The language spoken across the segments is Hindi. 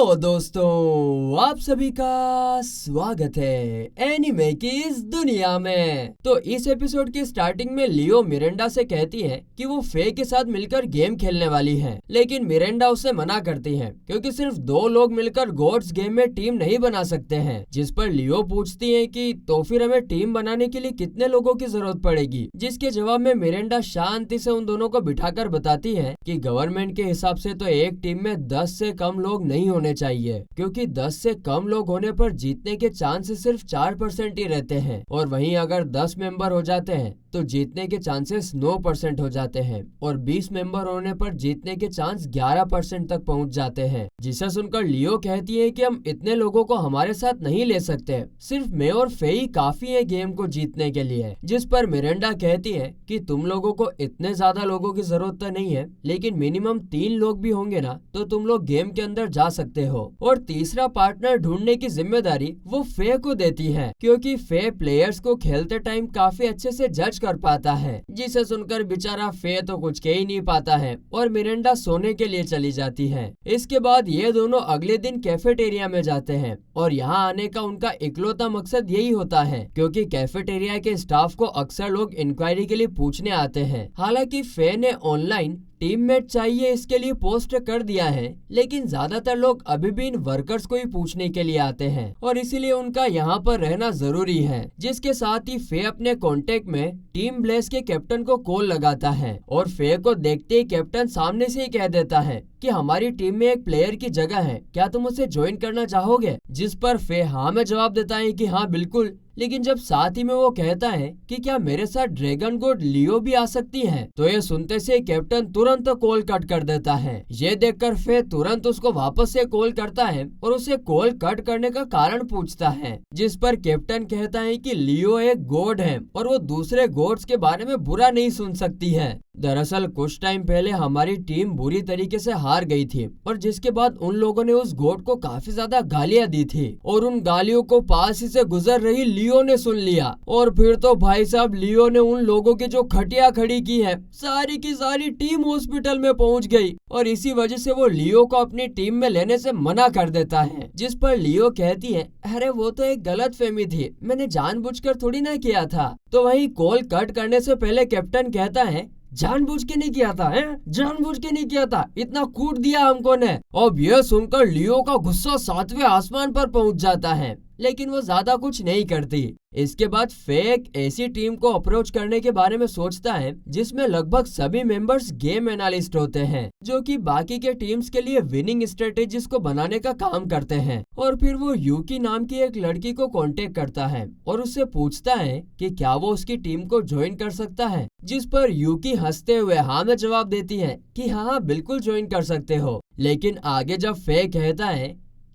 तो दोस्तों आप सभी का स्वागत है एनिमे की इस दुनिया में। तो इस एपिसोड की स्टार्टिंग में लियो मिरांडा से कहती है कि वो फे के साथ मिलकर गेम खेलने वाली है, लेकिन मिरांडा उसे मना करती है क्योंकि सिर्फ 2 लोग मिलकर गॉड्स गेम में टीम नहीं बना सकते हैं। जिस पर लियो पूछती है कि तो फिर हमें टीम बनाने के लिए कितने लोगों की जरूरत पड़ेगी, जिसके जवाब में मिरांडा शांति से उन दोनों को बिठाकर बताती है कि गवर्नमेंट के हिसाब से तो एक टीम में 10 से कम लोग नहीं होने चाहिए, क्योंकि 10 से कम लोग होने पर जीतने के चांसेस सिर्फ 4% ही रहते हैं, और वहीं अगर 10 मेंबर हो जाते हैं तो जीतने के चांसेस 9% हो जाते हैं, और 20 मेंबर होने पर जीतने के चांस 11% तक पहुंच जाते हैं। जिसे सुनकर लियो कहती है कि हम इतने लोगों को हमारे साथ नहीं ले सकते, सिर्फ मैं और फे ही काफी है गेम को जीतने के लिए। जिस पर मिरांडा कहती है कि तुम लोगों को इतने ज्यादा लोगों की जरूरत तो नहीं है, लेकिन मिनिमम 3 लोग भी होंगे ना तो तुम लोग गेम के अंदर जा सकते हो। और तीसरा पार्टनर ढूंढने की जिम्मेदारी वो फे को देती है, क्योंकि फे प्लेयर्स को खेलते टाइम काफी अच्छे से जज कर पाता है। जिसे सुनकर बेचारा फे तो कुछ कह ही नहीं पाता है और मिरांडा सोने के लिए चली जाती है। इसके बाद ये दोनों अगले दिन कैफेटेरिया में जाते हैं, और यहाँ आने का उनका इकलौता मकसद यही होता है, क्योंकि कैफेटेरिया के स्टाफ को अक्सर लोग इंक्वायरी के लिए पूछने आते हैं। हालांकि फे ने ऑनलाइन टीममेट चाहिए इसके लिए पोस्ट कर दिया है, लेकिन ज्यादातर लोग अभी भी इन वर्कर्स को ही पूछने के लिए आते हैं, और इसीलिए उनका यहाँ पर रहना जरूरी है। जिसके साथ ही फे अपने कांटेक्ट में टीम ब्लेस के कैप्टन को कॉल लगाता है, और फे को देखते ही कैप्टन सामने से ही कह देता है कि हमारी टीम में एक प्लेयर की जगह है, क्या तुम उसे ज्वाइन करना चाहोगे? जिस पर फे हाँ में जवाब देता है कि हाँ बिल्कुल, लेकिन जब साथ ही में वो कहता है कि क्या मेरे साथ ड्रैगन गॉड लियो भी आ सकती है, तो ये सुनते से कैप्टन तुरंत कॉल कट कर देता है। ये देखकर फे तुरंत उसको वापस से कॉल करता है और उसे कॉल कट करने का कारण पूछता है। जिस पर कैप्टन कहता है कि लियो एक गॉड है और वो दूसरे गॉड्स के बारे में बुरा नहीं सुन सकती है। दरअसल कुछ टाइम पहले हमारी टीम बुरी तरीके से हार गई थी, और जिसके बाद उन लोगों ने उस गॉड को काफी ज्यादा गालियां दी थी, और उन गालियों को पास ही से गुजर रही लियो ने सुन लिया, और फिर तो भाई साहब लियो ने उन लोगों की जो खटिया खड़ी की है, सारी की सारी टीम हॉस्पिटल में पहुंच गई, और इसी वजह से वो लियो को अपनी टीम में लेने से मना कर देता है। जिस पर लियो कहती है, अरे वो तो एक गलतफहमी थी, मैंने जानबूझकर थोड़ी ना किया था। तो वहीं कॉल कट करने से पहले कैप्टन कहता है, जानबूझ के नहीं किया था, हैं? जानबूझ के नहीं किया था, इतना कूट दिया हमको ने। अब यह सुनकर लियो का गुस्सा 7वें आसमान पर पहुंच जाता है, लेकिन वो ज्यादा कुछ नहीं करती। इसके बाद फे एक ऐसी टीम को अप्रोच करने के बारे में सोचता है जिसमें लगभग सभी मेंबर्स गेम एनालिस्ट होते हैं, जो कि बाकी के टीम्स के लिए विनिंग स्ट्रेटेजीज को बनाने का काम करते हैं। और फिर वो यूकी नाम की एक लड़की को कांटेक्ट करता है और उससे पूछता है कि क्या वो उसकी टीम को ज्वाइन कर सकता है। जिस पर यूकी हंसते हुए हाँ में जवाब देती है कि हाँ बिल्कुल ज्वाइन कर सकते हो। लेकिन आगे जब फे कहता है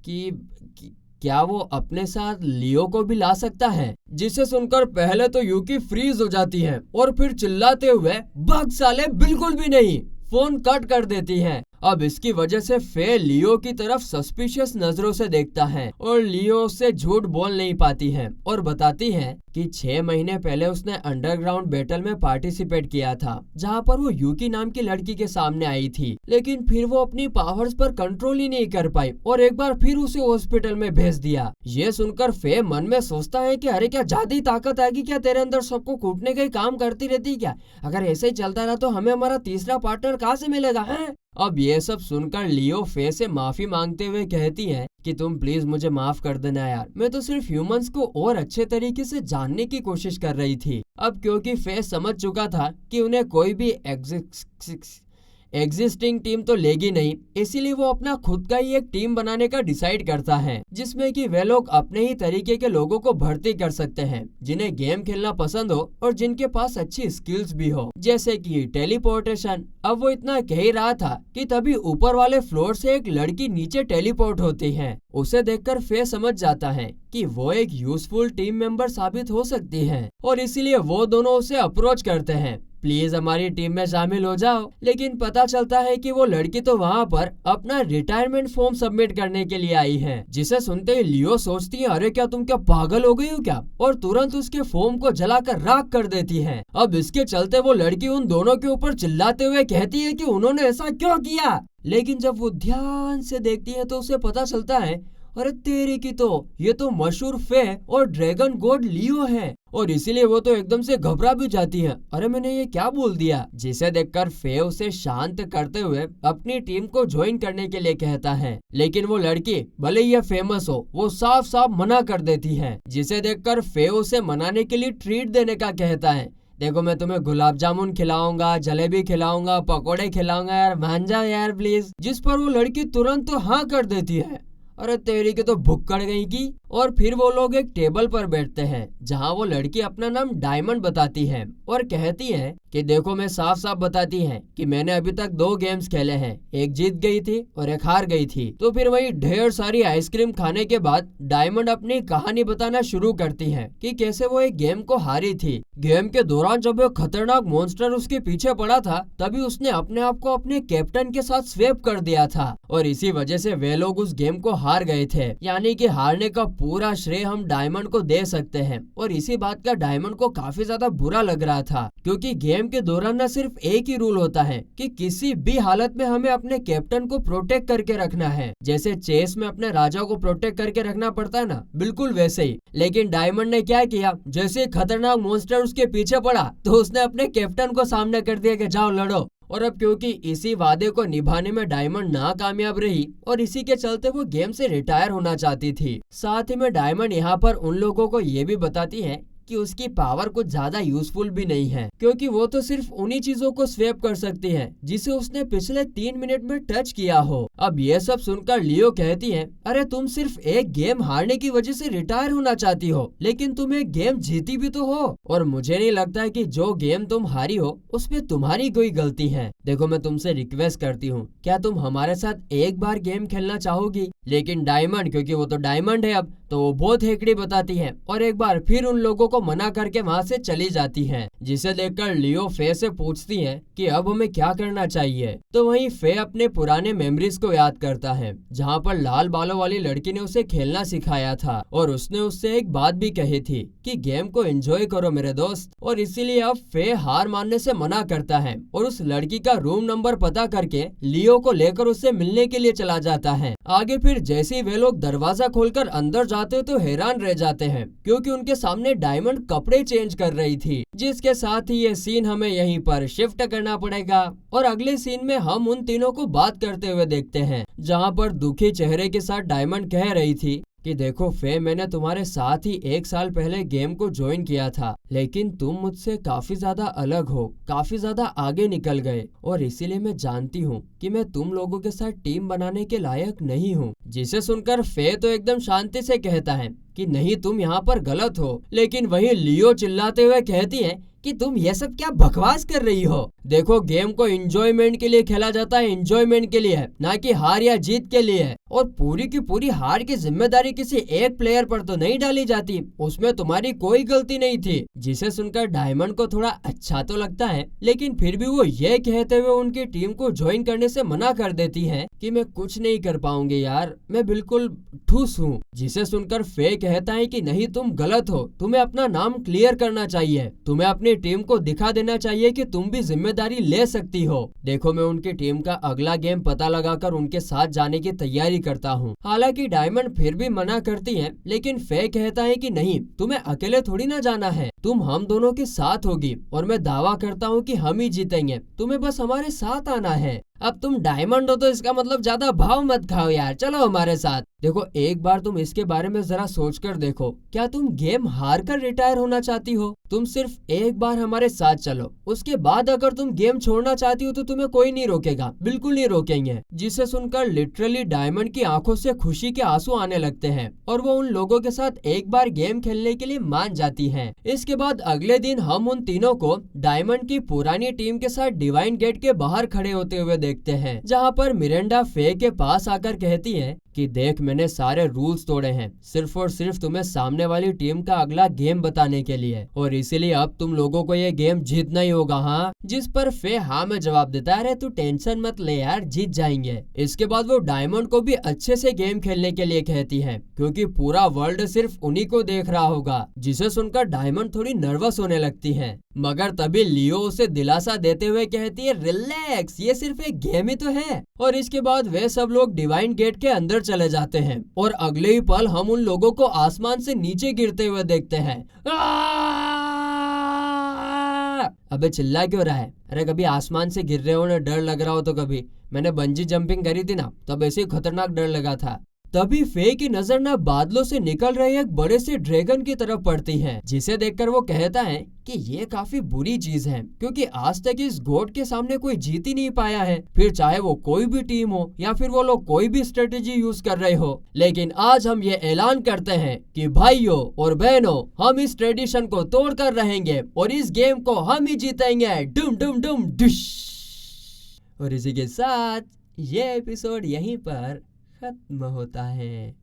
कि क्या वो अपने साथ लियो को भी ला सकता है, जिसे सुनकर पहले तो यूकी फ्रीज हो जाती है और फिर चिल्लाते हुए भाग साले बिल्कुल भी नहीं, फोन कट कर देती है। अब इसकी वजह से फे लियो की तरफ सस्पिशियस नजरों से देखता है, और लियो उससे झूठ बोल नहीं पाती है और बताती है कि 6 महीने पहले उसने अंडरग्राउंड बैटल में पार्टिसिपेट किया था, जहां पर वो यूकी नाम की लड़की के सामने आई थी, लेकिन फिर वो अपनी पावर्स पर कंट्रोल ही नहीं कर पाई और एक बार फिर उसे हॉस्पिटल में भेज दिया। ये सुनकर फे मन में सोचता है कि अरे क्या ज्यादा ताकत आएगी क्या तेरे अंदर, सबको कूटने का ही काम करती रहती क्या? अगर ऐसे ही चलता रहा तो हमें हमारा तीसरा पार्टनर कहाँ से मिलेगा, है? अब ये सब सुनकर लियो फे से माफी मांगते हुए कहती है कि तुम प्लीज मुझे माफ कर देना यार, मैं तो सिर्फ ह्यूमंस को और अच्छे तरीके से जानने की कोशिश कर रही थी। अब क्योंकि फे समझ चुका था कि उन्हें कोई भी एग्जिस्टिंग टीम तो लेगी नहीं, इसीलिए वो अपना खुद का ही एक टीम बनाने का डिसाइड करता है, जिसमें कि वे लोग अपने ही तरीके के लोगों को भर्ती कर सकते हैं, जिन्हें गेम खेलना पसंद हो और जिनके पास अच्छी स्किल्स भी हो, जैसे कि टेलीपोर्टेशन। अब वो इतना कह ही रहा था कि तभी ऊपर वाले फ्लोर से एक लड़की नीचे टेलीपोर्ट होती है। उसे देखकर फे समझ जाता है कि वो एक यूजफुल टीम मेंबर साबित हो सकती है, और इसीलिए वो दोनों उसे अप्रोच करते हैं, प्लीज हमारी टीम में शामिल हो जाओ। लेकिन पता चलता है कि वो लड़की तो वहाँ पर अपना रिटायरमेंट फॉर्म सबमिट करने के लिए आई है, जिसे सुनते ही लियो सोचती है, अरे क्या तुम क्या पागल हो गई हो क्या, और तुरंत उसके फॉर्म को जलाकर राख कर देती है। अब इसके चलते वो लड़की उन दोनों के ऊपर चिल्लाते हुए कहती है कि उन्होंने ऐसा क्यों किया, लेकिन जब वो ध्यान से देखती है तो उसे पता चलता है, अरे तेरी की तो ये तो मशहूर फे और ड्रैगन गॉड लियो है। और इसीलिए वो तो एकदम से घबरा भी जाती है, अरे मैंने ये क्या बोल दिया। जिसे देखकर फे उसे शांत करते हुए अपनी टीम को ज्वाइन करने के लिए कहता है, लेकिन वो लड़की भले ही फेमस हो वो साफ साफ मना कर देती है। जिसे देखकर फे उसे मनाने के लिए ट्रीट देने का कहता है, देखो मैं तुम्हें गुलाब जामुन खिलाऊंगा, जलेबी खिलाऊंगा, पकोड़े खिलाऊंगा, यार मान जाओ यार प्लीज। जिस पर वो लड़की तुरंत तो हाँ कर देती है, अरे तेरी के तो भुक्कड़ गई की। और फिर वो लोग एक टेबल पर बैठते हैं जहाँ वो लड़की अपना नाम डायमंड बताती है और कहती है कि देखो मैं साफ साफ बताती है कि मैंने अभी तक 2 गेम्स खेले हैं, एक जीत गई थी और एक हार गई थी। तो फिर वही ढेर सारी आइसक्रीम खाने के बाद डायमंड अपनी कहानी बताना शुरू करती है कि कैसे वो एक गेम को हारी थी। गेम के दौरान जब वो खतरनाक मॉन्स्टर उसके पीछे पड़ा था तभी उसने अपने आप को अपने कैप्टन के साथ स्वेप कर दिया था और इसी वजह से वे लोग उस गेम को हार गए थे। यानी कि हारने का पूरा श्रेय हम डायमंड को दे सकते हैं। और इसी बात का डायमंड को काफी ज्यादा बुरा लग रहा था, क्योंकि गेम के दौरान न सिर्फ एक ही रूल होता है कि किसी भी हालत में हमें अपने कैप्टन को प्रोटेक्ट करके रखना है। जैसे चेस में अपने राजा को प्रोटेक्ट करके रखना पड़ता है ना, बिल्कुल वैसे ही। लेकिन डायमंड ने क्या किया, जैसे खतरनाक मॉन्स्टर उसके पीछे पड़ा तो उसने अपने कैप्टन को सामने कर दिया कि जाओ लड़ो। और अब क्योंकि इसी वादे को निभाने में डायमंड नाकामयाब रही और इसी के चलते वो गेम से रिटायर होना चाहती थी। साथ ही में डायमंड यहाँ पर उन लोगों को ये भी बताती है कि उसकी पावर कुछ ज्यादा यूजफुल भी नहीं है, क्योंकि वो तो सिर्फ उन्हीं चीजों को स्वेप कर सकती है जिसे उसने पिछले 3 मिनट में टच किया हो। अब ये सब सुनकर लियो कहती है, अरे तुम सिर्फ एक गेम हारने की वजह से रिटायर होना चाहती हो, लेकिन तुम एक गेम जीती भी तो हो। और मुझे नहीं लगता है कि जो गेम तुम हारी हो उसमें तुम्हारी कोई गलती है। देखो मैं तुमसे रिक्वेस्ट करती हूँ, क्या तुम हमारे साथ एक बार गेम खेलना चाहोगी। लेकिन डायमंड, क्योंकि वो तो डायमंड है अब, तो वो बहुत हेकड़ी बताती है और एक बार फिर उन लोगों को मना करके वहाँ से चली जाती है। जिसे देखकर लियो फे से पूछती है कि अब हमें क्या करना चाहिए। तो वहीं फे अपने पुराने मेमोरीज को याद करता है जहाँ पर लाल बालों वाली लड़की ने उसे खेलना सिखाया था और उसने उससे एक बात भी कही थी कि गेम को एंजॉय करो मेरे दोस्त। और इसीलिए अब फे हार मानने से मना करता है और उस लड़की का रूम नंबर पता करके लियो को लेकर उससे मिलने के लिए चला जाता है। आगे फिर जैसे ही वे लोग दरवाजा खोलकर अंदर जाते तो हैरान रह जाते हैं, क्योंकि उनके सामने डायमंड कपड़े चेंज कर रही थी। जिसके साथ ही ये सीन हमें यहीं पर शिफ्ट करना पड़ेगा और अगले सीन में हम उन तीनों को बात करते हुए देखते हैं, जहाँ पर दुखी चेहरे के साथ डायमंड कह रही थी कि देखो फे, मैंने तुम्हारे साथ ही 1 साल पहले गेम को ज्वाइन किया था, लेकिन तुम मुझसे काफी ज्यादा अलग हो, काफी ज्यादा आगे निकल गए और इसीलिए मैं जानती हूँ कि मैं तुम लोगों के साथ टीम बनाने के लायक नहीं हूँ। जिसे सुनकर फे तो एकदम शांति से कहता है कि नहीं, तुम यहाँ पर गलत हो। लेकिन वहीं लियो चिल्लाते हुए कहती है कि तुम ये सब क्या बकवास कर रही हो। देखो गेम को एंजॉयमेंट के लिए खेला जाता है, एंजॉयमेंट के लिए, ना कि हार या जीत के लिए। और पूरी की पूरी हार की जिम्मेदारी किसी एक प्लेयर पर तो नहीं डाली जाती, उसमें तुम्हारी कोई गलती नहीं थी। जिसे सुनकर डायमंड को थोड़ा अच्छा तो लगता है, लेकिन फिर भी वो ये कहते हुए उनकी टीम को ज्वाइन करने से मना कर देती है कि मैं कुछ नहीं कर पाऊंगी यार, मैं बिल्कुल ठूस हूँ। जिसे सुनकर फे कहता है कि नहीं, तुम गलत हो, तुम्हें अपना नाम क्लियर करना चाहिए, तुम्हें अपनी टीम को दिखा देना चाहिए कि तुम भी जिम्मेदारी ले सकती हो। देखो मैं उनकी टीम का अगला गेम पता लगाकर उनके साथ जाने की तैयारी करता हूँ। हालांकि डायमंड फिर भी मना करती है, लेकिन फे कहता है कि नहीं, तुम्हें अकेले थोड़ी ना जाना है, तुम हम दोनों के साथ होगी और मैं दावा करता हूँ कि हम ही जीतेंगे, तुम्हें बस हमारे साथ आना है। अब तुम डायमंड हो तो इसका मतलब ज्यादा भाव मत खाओ यार, चलो हमारे साथ। देखो एक बार तुम इसके बारे में जरा सोचकर देखो, क्या तुम गेम हार कर रिटायर होना चाहती हो? तुम सिर्फ एक बार हमारे साथ चलो, उसके बाद अगर तुम गेम छोड़ना चाहती हो तो तुम्हें कोई नहीं रोकेगा, बिल्कुल नहीं रोकेंगे। जिसे सुनकर लिटरली डायमंड की आंखों से खुशी के आंसू आने लगते हैं और वो उन लोगों के साथ एक बार गेम खेलने के लिए मान जाती है। इसके बाद अगले दिन हम उन तीनों को डायमंड की पुरानी टीम के साथ डिवाइन गेट के बाहर खड़े होते हुए देखते हैं, जहाँ पर मिरांडा फे के पास आकर कहती है कि देख मैंने सारे रूल्स तोड़े हैं सिर्फ और सिर्फ तुम्हें सामने वाली टीम का अगला गेम बताने के लिए, और इसीलिए अब तुम लोगों को ये गेम जीतना ही होगा। हाँ, जिस पर फे हाँ में जवाब देता है, अरे तू टेंशन मत ले यार, जीत जाएंगे। इसके बाद वो डायमंड को भी अच्छे से गेम खेलने के लिए कहती है, क्योंकि पूरा वर्ल्ड सिर्फ उन्हीं को देख रहा होगा, जिसे सुनकर डायमंड थोड़ी नर्वस होने लगती है। मगर तभी लियो उसे दिलासा देते हुए कहती है, रिलैक्स, ये सिर्फ एक गेम ही तो है। और इसके बाद वे सब लोग डिवाइन गेट के अंदर चले जाते हैं और अगले ही पल हम उन लोगों को आसमान से नीचे गिरते हुए देखते हैं। अबे चिल्ला क्यों रहा है? अरे कभी आसमान से गिर रहे हो ना डर लग रहा हो तो कभी, मैंने बंजी जंपिंग करी थी ना, तब ऐसे ही खतरनाक डर लगा था। तभी फे की नजर ना बादलों से निकल रहे एक बड़े से ड्रैगन की तरफ पड़ती है, जिसे देखकर वो कहता है कि ये काफी बुरी चीज है, क्योंकि आज तक इस गोट के सामने कोई जीत ही नहीं पाया है, फिर चाहे वो कोई भी टीम हो या फिर वो लोग कोई भी स्ट्रेटेजी यूज कर रहे हो। लेकिन आज हम ये ऐलान करते हैं कि भाइयों और बहनों, हम इस ट्रेडिशन को तोड़ कर रहेंगे और इस गेम को हम ही जीतेंगे। डुम डुम डुम डिश। और इसी के साथ ये एपिसोड यहीं पर खत्म होता है।